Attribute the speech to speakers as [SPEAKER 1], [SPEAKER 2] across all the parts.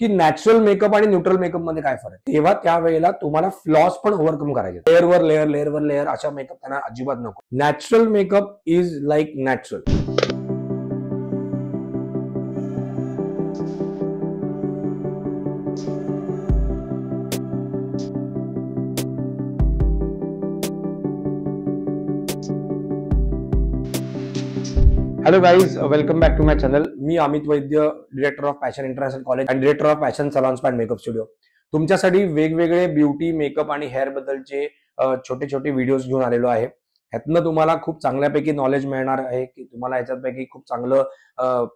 [SPEAKER 1] की natural makeup आणि neutral makeup मध्ये काय फरक आहे. तेव्हा त्यावेळेला तुम्हाला फ्लॉस पण ओव्हरकम करायचे. लेअरवर लेअर अशा मेकअप त्यांना अजिबात नको. Natural makeup is like natural. Hello guys, welcome back to my channel. मी Amit Vaidya, director of fashion international college and director of fashion salon spa makeup studio. तुमच्यासाठी वेगवेगळे ब्युटी मेकअप आणि हेअर बद्दलचे छोटे छोटे व्हिडिओज घेऊन आलेलो आहे. ह्यातनं तुम्हाला खूप चांगल्यापैकी नॉलेज मिळणार आहे की तुम्हाला ह्याच्यापैकी खूप चांगलं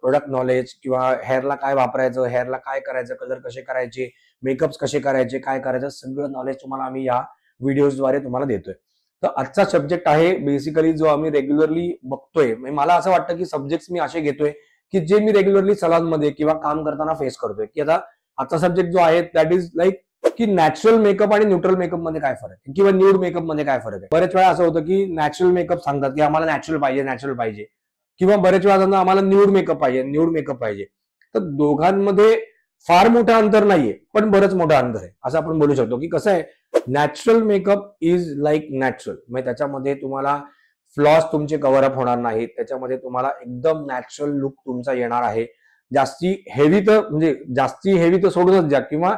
[SPEAKER 1] प्रोडक्ट नॉलेज किंवा हेअरला काय वापरायचं, हेअरला काय करायचं, कलर कसे करायचे, मेकअप्स कसे करायचे, काय करायचं, सगळं नॉलेज तुम्हाला आम्ही या व्हिडिओजद्वारे तुम्हाला देतोय. तर आजचा सब्जेक्ट आहे बेसिकली जो आम्ही रेग्युलरली बघतोय. मला असं वाटतं की सब्जेक्ट मी असे घेतोय की जे मी रेग्युलरली सलॉनमध्ये किंवा काम करताना फेस करतोय. की आता आजचा सब्जेक्ट जो आहे दॅट इज लाईक की नॅचरल मेकअप आणि न्यूट्रल मेकअप मध्ये काय फरक आहे किंवा न्यूड मेकअप मध्ये काय फरक आहे. बरेच वेळा असं होतं की नॅचरल मेकअप सांगतात की आम्हाला नॅचरल पाहिजे किंवा बरेच वेळा सांगतात आम्हाला न्यूड मेकअप पाहिजे. तर दोघांमध्ये फार मोठं अंतर नाहीये, पण बरंच मोठं अंतर आहे असं आपण बोलू शकतो. की कसं आहे, natural makeup is like natural, म्हणजे त्याच्यामध्ये तुम्हाला फ्लॉस तुमचे कव्हर अप होणार नाहीत. त्याच्यामध्ये तुम्हाला एकदम नॅचरल लुक तुमचा येणार आहे. जास्ती हेवी तर सोडूनच द्या, किंवा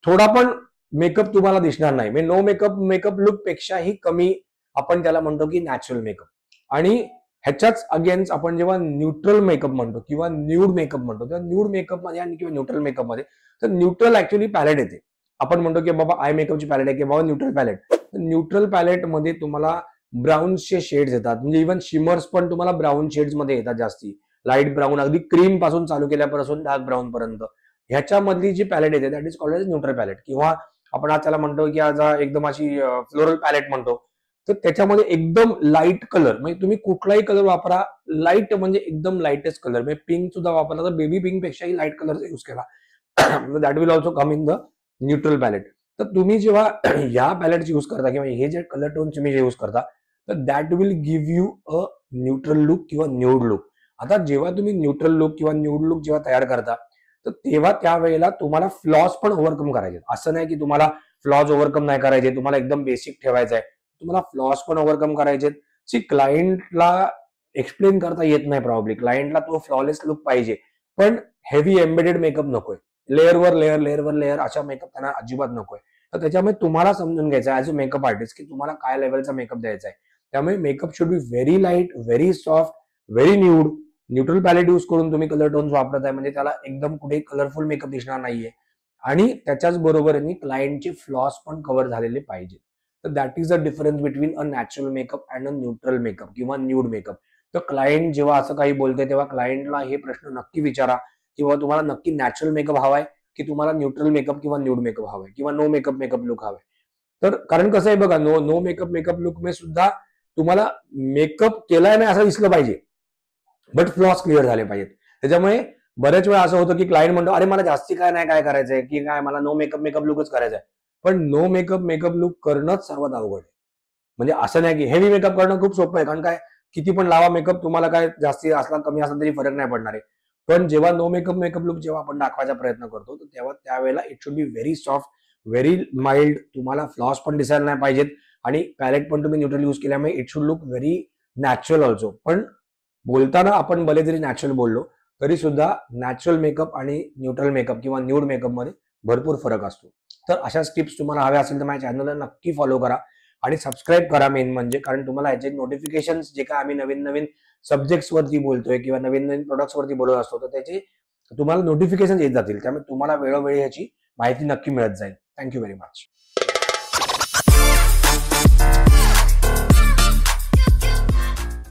[SPEAKER 1] थोडा पण मेकअप तुम्हाला दिसणार नाही. म्हणजे नो मेकअप लुक पेक्षाही कमी आपण त्याला म्हणतो की नॅचरल मेकअप. आणि ह्याच्याच अगेन्स्ट आपण जेव्हा न्यूट्रल मेकअप म्हणतो किंवा न्यूड मेकअप म्हणतो, तेव्हा न्यूड मेकअप मध्ये आणि किंवा न्यूट्रल मेकअप मध्ये तर न्यूट्रल ऍक्च्युअली पॅलेट येते. आपण म्हणतो की बाबा आय मेकअपची पॅलेट आहे की बाबा न्यूट्रल पॅलेट. न्यूट्रल पॅलेट मध्ये तुम्हाला ब्राऊनचे शेड्स येतात. म्हणजे इव्हन शिमर्स पण तुम्हाला ब्राऊन शेड्स मध्ये येतात. जास्ती लाईट ब्राऊन, अगदी क्रीम पासून चालू केल्यापासून डार्क ब्राऊन पर्यंत ह्याच्यामधली जी पॅलेट येते that is called as neutral palette. किंवा आपण आज त्याला म्हणतो की आज एकदम अशी फ्लोरल पॅलेट म्हणतो. तर त्याच्यामध्ये एकदम लाईट कलर, म्हणजे तुम्ही कुठलाही कलर वापरा, लाईट म्हणजे एकदम लाईटेस्ट कलर. म्हणजे पिंक सुद्धा वापरला तर बेबी पिंक पेक्षाही लाईट कलर युज केला that will also come in the neutral palette. तर तुम्ही जेव्हा या पॅलेटची यूज करता किंवा हे जे कलर टोन तुम्ही जे यूज करता तर that will give you a neutral look किंवा न्यूड लुक. आता जेव्हा तुम्ही न्यूट्रल लुक किंवा न्यूड लुक जेव्हा तयार करता तर तेव्हा त्यावेळेला तुम्हाला फ्लॉस पण ओव्हरकम करायचे. असं नाही की तुम्हाला फ्लॉज ओव्हरकम नाही करायचे, तुम्हाला एकदम बेसिक ठेवायचं आहे. तुम्हाला फ्लॉस पण ओव्हरकम करायचे. क्लायंटला एक्सप्लेन करता येत नाही प्रॉब्ली, क्लायंटला तो फ्लॉलेस लुक पाहिजे, पण हेवी एम्बेडेड मेकअप नकोय. लेअरवर लेअर अशा मेकअप त्यांना अजिबात नकोय. तर त्याच्यामुळे तुम्हाला समजून घ्यायचं ऍज अ मेकअप आर्टिस्ट की तुम्हाला काय लेवलचा मेकअप द्यायचा आहे. त्यामुळे makeup should be very light, very soft, very nude. Neutral palette use करून तुम्ही कलर टोन्स वापरत आहे म्हणजे त्याला एकदम कुठे कलरफुल मेकअप दिसणार नाहीये. आणि त्याच्याच बरोबरीने क्लायंटचे फ्लॉस पण कव्हर झालेले पाहिजे. तर that is the difference between a natural makeup and a neutral makeup किंवा न्यूड मेकअप. तर क्लायंट जेव्हा असं काही बोलते तेव्हा क्लायंटला हे प्रश्न नक्की विचारा किंवा तुम्हाला नक्की नॅचरल मेकअप हवाय की तुम्हाला न्यूट्रल मेकअप किंवा न्यूड मेकअप हवाय किंवा नो मेकअप लुक हवाय. तर कारण कसं आहे बघा, नो मेकअप लुक मध्ये सुद्धा तुम्हाला मेकअप केलाय नाही असं दिसलं पाहिजे, बट फ्लॉस क्लिअर झाले पाहिजेत. त्याच्यामुळे बरेच वेळा असं होतं की क्लायंट म्हणतो अरे मला जास्ती काय करायचंय की काय मला नो मेकअप लुकच करायचंय. पण नो मेकअप लुक करणंच सर्वात अवघड आहे. म्हणजे असं नाही की हेवी मेकअप करणं खूप सोपं आहे, कारण काय किती पण लावा मेकअप, तुम्हाला काय जास्ती असला कमी असला तरी फरक नाही पडणार आहे. पण जेव्हा नो मेकअप लुक जेव्हा आपण दाखवायचा प्रयत्न करतो तर तेव्हा त्यावेळेला it should be very soft, very mild. तुम्हाला फ्लॉस पण दिसायला नाही पाहिजेत आणि पॅलेट पण तुम्ही न्यूट्रल यूज केल्यामुळे it should look very natural also. पण बोलताना आपण भले जरी नॅचरल बोललो तरी सुद्धा नॅचरल मेकअप आणि न्यूट्रल मेकअप किंवा न्यूड मेकअप मध्ये भरपूर फरक असतो. तर अशाच टिप्स तुम्हाला हव्या असेल तर माझ्या चॅनलला नक्की फॉलो करा आणि सबस्क्राईब करा मेन म्हणजे, कारण तुम्हाला याचे नोटिफिकेशन जे काय आम्ही नवीन सब्जेक्ट्स वरती बोलतोय किंवा नवीन प्रोडक्ट्स वरती बोलत असतो तर त्याचे तुम्हाला नोटिफिकेशन येत जातील. त्यामुळे तुम्हाला वेळोवेळी याची माहिती नक्की मिळत जाईल. Thank you very much.